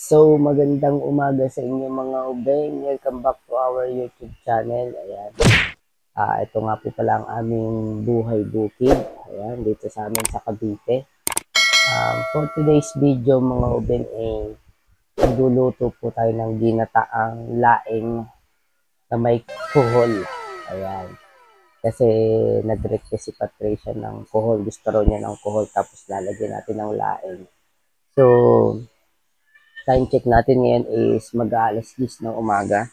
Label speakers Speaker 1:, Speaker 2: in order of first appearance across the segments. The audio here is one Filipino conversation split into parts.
Speaker 1: So, magandang umaga sa inyo mga ubeng. Welcome back to our YouTube channel. Ayan. Ito nga po pala ang aming buhay bukid. Ayan, dito sa amin sa Cavite. For today's video mga ubeng, magluluto po tayo ng ginataang laing na may kuhol. Ayan. Kasi nag-request si Patricia ng kuhol. Gusto raw niya ng kuhol tapos lalagyan natin ng laing. So, time check natin ngayon is mag-aalas 10 ng umaga.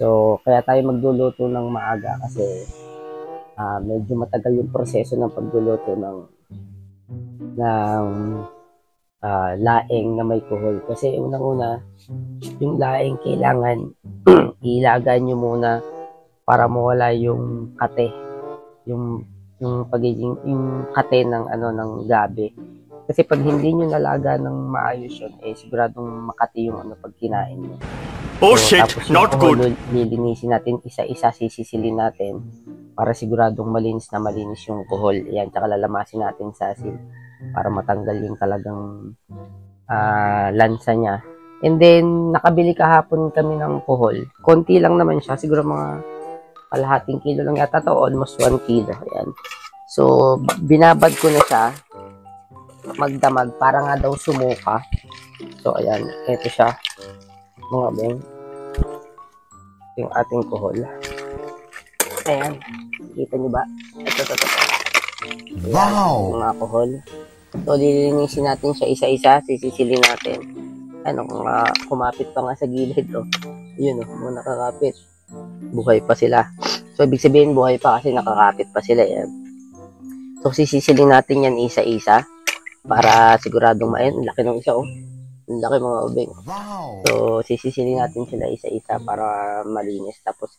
Speaker 1: So, kaya tayo magluluto ng maaga kasi medyo matagal yung proseso ng pagluluto ng laing na may kuhol. Kasi unang-una, yung laing kailangan ilagan nyo muna para mawala yung kate. Yung pagiging yung kate ng ng gabi. Kasi pag hindi nyo nalaga ng maayos yun, siguradong makati yung pag kinain nyo.
Speaker 2: Oh shit,
Speaker 1: tapos
Speaker 2: not good.
Speaker 1: Lilinisin natin isa-isa, sisisilin natin para siguradong malinis na malinis yung kuhol. Yan, tsaka lalamasin natin sa asin para matanggal yung talagang lansa niya. And then, nakabili kahapon kami ng kuhol. Konti lang naman siya, siguro mga kalahating kilo lang yata to, almost 1 kilo. Ayan. So, binabad ko na siya magdamag para nga daw sumuka. So, ayan. Ito siya. Mga beng. Yung ating kuhol. Ayan. Kita nyo ba? Ito. Ayan,
Speaker 2: wow!
Speaker 1: mga kuhol. So, lilinisin natin siya isa-isa. Sisisilin natin. Ano, kumapit pa nga sa gilid. Oh. Yun, mga nakakapit. Buhay pa sila. So, ibig sabihin, buhay pa kasi nakakapit pa sila. Ayan. So, sisisilin natin yan isa-isa. Para siguradong laki ng isa, oh. Ang laki mga ubeng.
Speaker 2: Wow.
Speaker 1: So, sisisilin natin sila isa-isa para malinis. Tapos,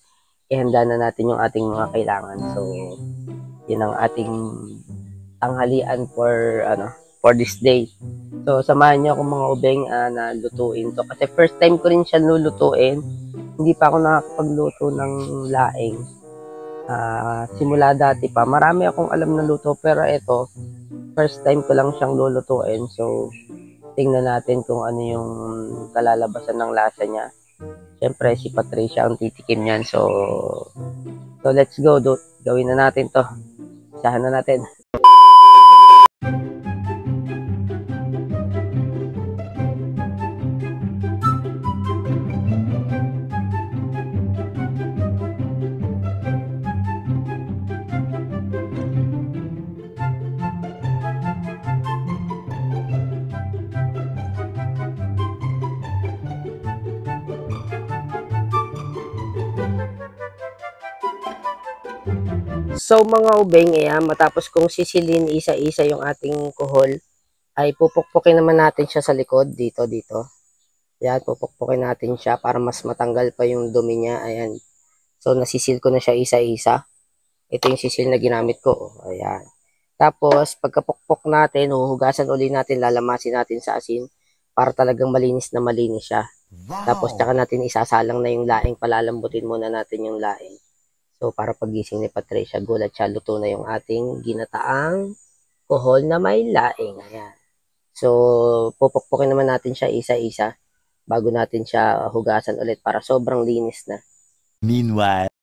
Speaker 1: ihanda na natin yung ating mga kailangan. So, yun ang ating tanghalian for this day. So, samahan niyo ako mga ubeng na lutuin to. Kasi first time ko rin siya lulutuin. Hindi pa ako nakakapagluto ng laing. Simula dati pa. Marami akong alam na luto, pero ito, first time ko lang siyang lulutuin. So, tingnan natin kung ano yung kalalabasan ng lasa niya. Siyempre, si Patricia ang titikim niyan. So let's go. Gawin na natin to. Isahan na natin. So mga ubeng, matapos kong sisilin isa-isa yung ating kuhol, ay pupukpukin naman natin siya sa likod, dito. Yan, pupukpukin natin siya para mas matanggal pa yung dumi niya. Ayan. So nasisil ko na siya isa-isa. Ito yung sisil na ginamit ko. Oh. Ayan. Tapos pagkapukpok natin, huhugasan uli natin, lalamasin natin sa asin para talagang malinis na malinis siya.
Speaker 2: Wow.
Speaker 1: Tapos tsaka natin isasalang na yung laing, palalambutin muna natin yung laing. So, para pagising ni Patricia, gulat siya, luto na yung ating ginataang kuhol na may laing. Ayan. So, pupukpukin naman natin siya isa-isa bago natin siya hugasan ulit para sobrang linis na.
Speaker 2: Meanwhile.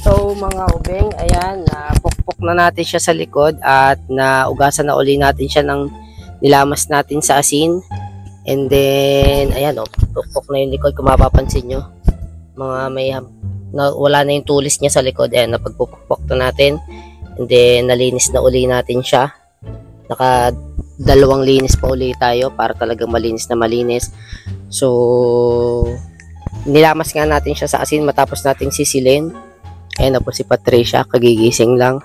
Speaker 1: So, mga ubeng, ayan, napukpok na natin siya sa likod at naugasan na uli natin siya ng nilamas natin sa asin. And then, ayan, pukpok na yung likod kung mapapansin nyo. Mga may wala na yung tulis niya sa likod. Ayan, napagpupukpok na natin. And then, nalinis na uli natin siya. Dalawang linis pa uli tayo para talagang malinis na malinis. So, nilamas nga natin siya sa asin matapos nating sisilin. Ayan na po si Patricia, kagigising lang.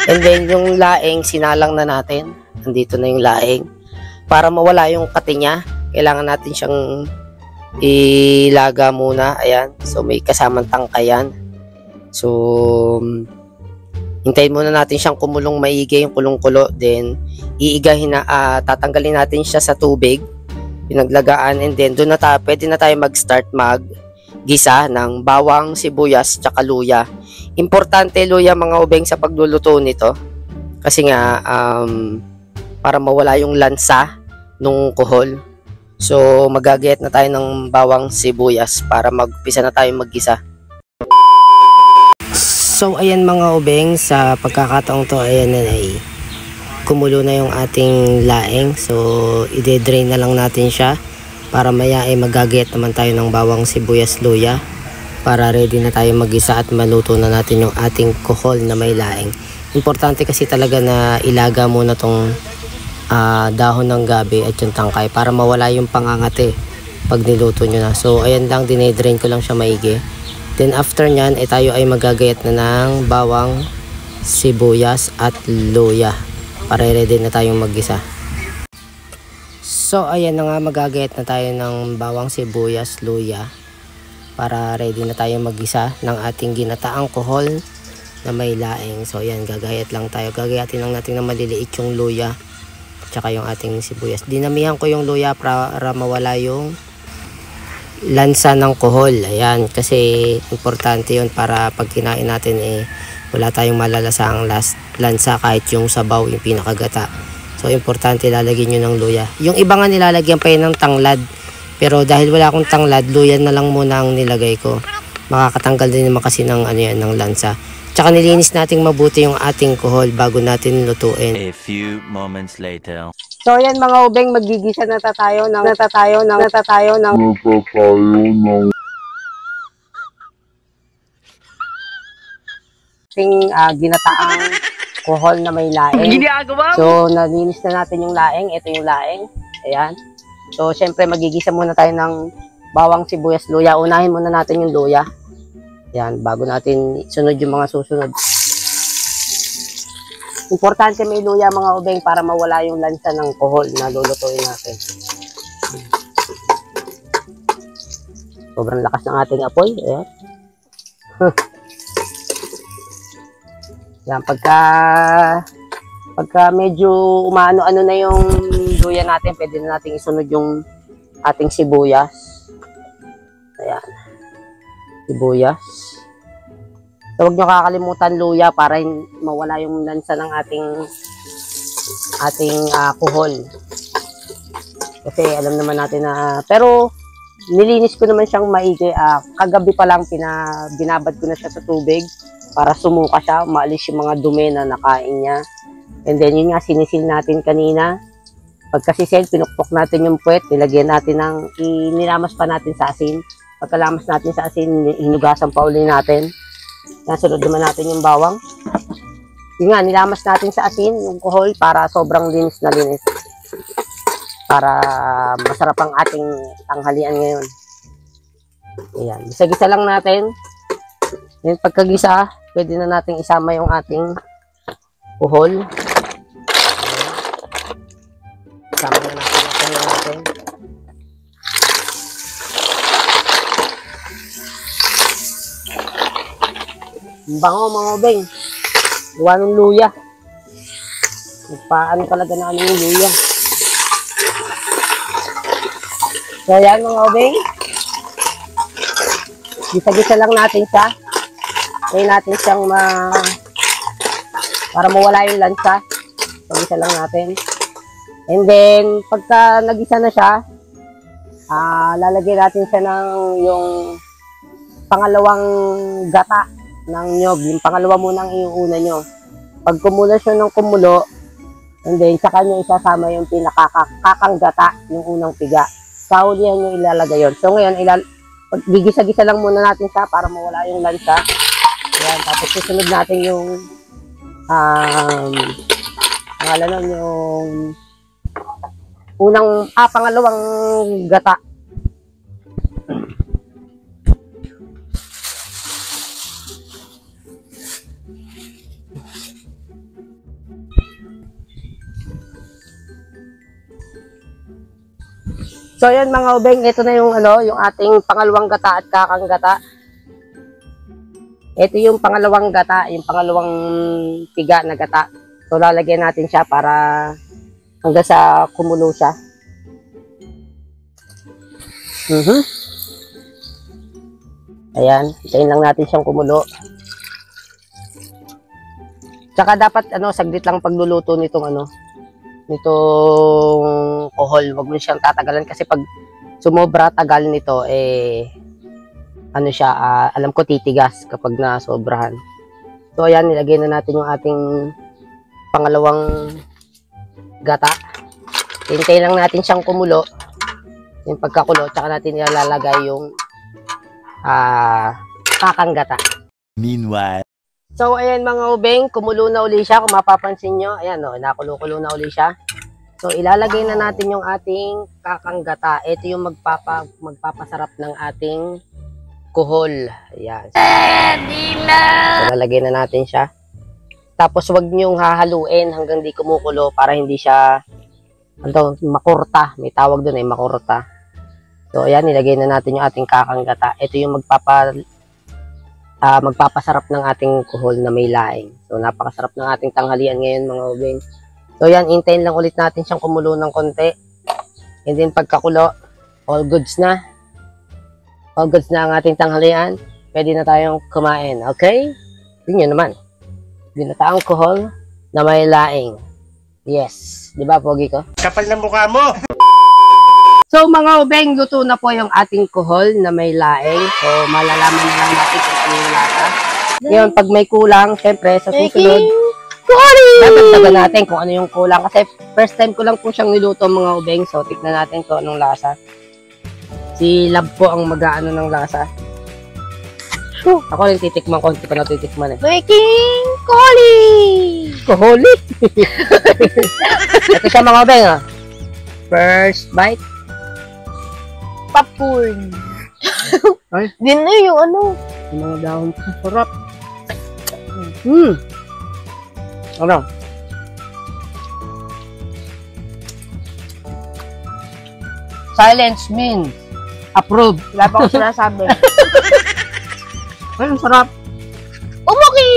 Speaker 1: And then, yung laing, sinalang na natin. Andito na yung laing. Para mawala yung kati niya, kailangan natin siyang ilaga muna. Ayan. So, may kasamang tangkayan. So, hintayin muna natin siyang kumulong maigi, yung kulong-kulo. Then, iigahin na, tatanggalin natin siya sa tubig, pinaglagaan. And then, doon na pwede na tayo mag-start mag-gisa ng bawang, sibuyas, tsaka luya. Importante luya mga ubeng sa pagluluto nito. Kasi nga, para mawala yung lansa nung kuhol. So magagayat na tayo ng bawang sibuyas para magpisa na tayo maggisa. So ayan mga ubeng, sa pagkakataong to ayan na ay kumulo na yung ating laing. So ide-drain na lang natin siya para maya ay magagayat naman tayo ng bawang sibuyas luya para ready na tayo maggisa at maluto na natin yung ating kuhol na may laing. Importante kasi talaga na ilaga muna tong dahon ng gabi at yung tangkay para mawala yung pangangati pag niluto nyo na. So ayan lang, dinedrain ko lang siya maigi. Then after nyan tayo ay magagayat na ng bawang sibuyas at luya para ready na tayong maggisa. So ayan na nga, magagayat na tayo ng bawang sibuyas luya para ready na tayong maggisa ng ating ginataang kuhol na may laing. So ayan, gagayat lang tayo. Gagayatin lang natin na maliliit yung luya tsaka yung ating sibuyas. Dinamihan ko yung luya para mawala yung lansa ng kuhol. Ayan, kasi importante yun para pag kinain natin wala tayong malalasang lansa kahit yung sabaw, yung pinakagata. So importante lalagyan nyo ng luya. Yung iba nga nilalagyan pa yun ng tanglad, pero dahil wala akong tanglad, luya na lang muna ang nilagay ko. Makakatanggal din naman kasi ng ng lansa. Tsaka nilinis nating mabuti yung ating kuhol bago natin lutuin.
Speaker 2: A few moments later.
Speaker 1: So ayan mga ubeng, magigisa na tayo ng ginataang kuhol na may laing. So nalinis na natin yung laing. Ito yung laing. Ayan. So syempre magigisa muna tayo ng bawang sibuyas luya. Unahin muna natin yung luya. Ayan, bago natin sunod yung mga susunod. Importante may luya mga ubeng para mawala yung lansa ng kuhol na lulutuin natin. Sobrang lakas ng ating apoy. Ayan. Yan, pagka medyo umaano-ano na yung luya natin, pwede na natin isunod yung ating sibuyas. Ayan. Sibuyas. So, huwag nyo kakalimutan luya para mawala yung lansa ng ating kuhol. Kasi alam naman natin na, pero nilinis ko naman siyang maigi. Kagabi pa lang binabad ko na siya sa tubig para sumuka siya, maalis yung mga dumi na nakain niya. And then yun nga, sinisil natin kanina. Pagkasisil, pinukpok natin yung puwet, nilagyan natin nilamas pa natin sa asin. Pagkalamas natin sa asin, hinugasan pa uli natin. Nasunod naman natin yung bawang. Yun nga, nilamas natin sa asin yung kuhol para sobrang linis na linis. Para masarap ang ating tanghalian ngayon. Ayan, gisa-gisa lang natin. Then pagkagisa, pwede na natin isama yung ating kuhol. Isama na natin. Ang bango mga ubeng. Gawa ng luya. Paano talaga na yung luya. So yan mga ubeng. Gisa-gisa lang natin siya. Kaya natin siyang para mawala yung lansa. Gisa lang natin. And then, pagka nagisa na siya, lalagyan natin siya ng yung pangalawang gata ng nyog. Yung pangalawa muna ang iuuna nyo. Pag kumulo siya ng kumulo, and then, saka nyo isasama yung pinakakang gata, yung unang piga. Saulihan nyo ilalagay yun. So, ngayon, gigisa-gisa lang muna natin siya para mawala yung lansa. Ayan, tapos susunod natin yung pangalan nun, yung pangalawang gata. So yan mga ubeng, ito na yung yung ating pangalawang gata at kakang gata. Ito yung pangalawang gata, yung pangalawang piga na gata. So lalagyan natin siya para hanggang sa kumulo siya. Ayan, hintayin lang natin siyang kumulo. Tsaka dapat saglit lang pagluluto nitong nitong kuhol. Wag mo siyang tatagalan kasi pag sumobra tagal nito, ano siya, alam ko titigas kapag nasobrahan. So, ayan, nilagay na natin yung ating pangalawang gata. Hintayin lang natin siyang kumulo. Yung pagkakulo, tsaka natin ilalagay yung kakang gata.
Speaker 2: Meanwhile.
Speaker 1: So, ayan mga ubeng, kumulo na uli siya. Kung mapapansin nyo, ayan o, nakulo-kulo na uli siya. So, ilalagay na natin yung ating kakang gata. Ito yung magpapasarap ng ating kuhol. Ayan. So, lalagay na natin siya. Tapos, wag nyong hahaluin hanggang di kumukulo para hindi siya makurta. May tawag doon makurta. So, ayan, nilagay na natin yung ating kakang gata. Ito yung magpapasarap ng ating kuhol na may laing. So, napakasarap ng ating tanghalian ngayon, mga ubeng. So, yan, hintayin lang ulit natin siyang kumulo ng konti. And then, pagkakulo, all goods na. All goods na ang ating tanghalian. Pwede na tayong kumain. Okay? Yun yun naman. Ginataang kuhol na may laing. Yes. Di ba, pogi ko?
Speaker 3: Kapal na mukha mo!
Speaker 1: So, mga ubeng, luto na po yung ating kuhol na may laing. So, malalaman na lang natin kung ano yung lasa. Yun, pag may kulang, syempre, sa susunod, dadagdagan natin kung ano yung kulang. Kasi, first time ko lang po siyang niluto, mga ubeng. So, tignan natin kung anong lasa. Si Lab po ang mag-aano ng lasa. Ako rin titikman ko, hindi ko na titikman eh.
Speaker 4: Making Koli!
Speaker 1: Kuholi! Ito siya mga ubeng, First bite.
Speaker 4: Popcorn.
Speaker 1: Ay.
Speaker 4: Din na yung ano.
Speaker 1: Yung mga dahon ko. Sarap. Ano? Silence means approve.
Speaker 4: Wala pa ako sinasabi.
Speaker 1: Ay, ang sarap.
Speaker 4: Umuki!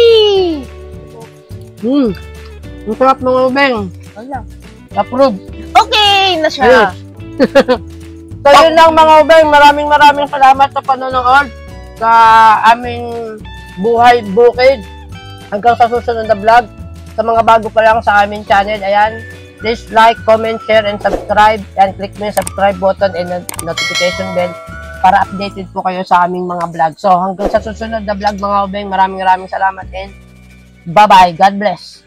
Speaker 1: Ang sarap mga ubeng.
Speaker 4: Wala.
Speaker 1: Approve.
Speaker 4: Okay na siya.
Speaker 1: So, yun lang mga ubeng. Maraming salamat sa panonood sa aming buhay bukid. Hanggang sa susunod na vlog. Sa mga bago pa lang sa aming channel, ayan. Please like, comment, share, and subscribe. And click mo yung subscribe button and notification bell para updated po kayo sa aming mga vlog. So, hanggang sa susunod na vlog mga ubeng. Maraming salamat and bye-bye. God bless.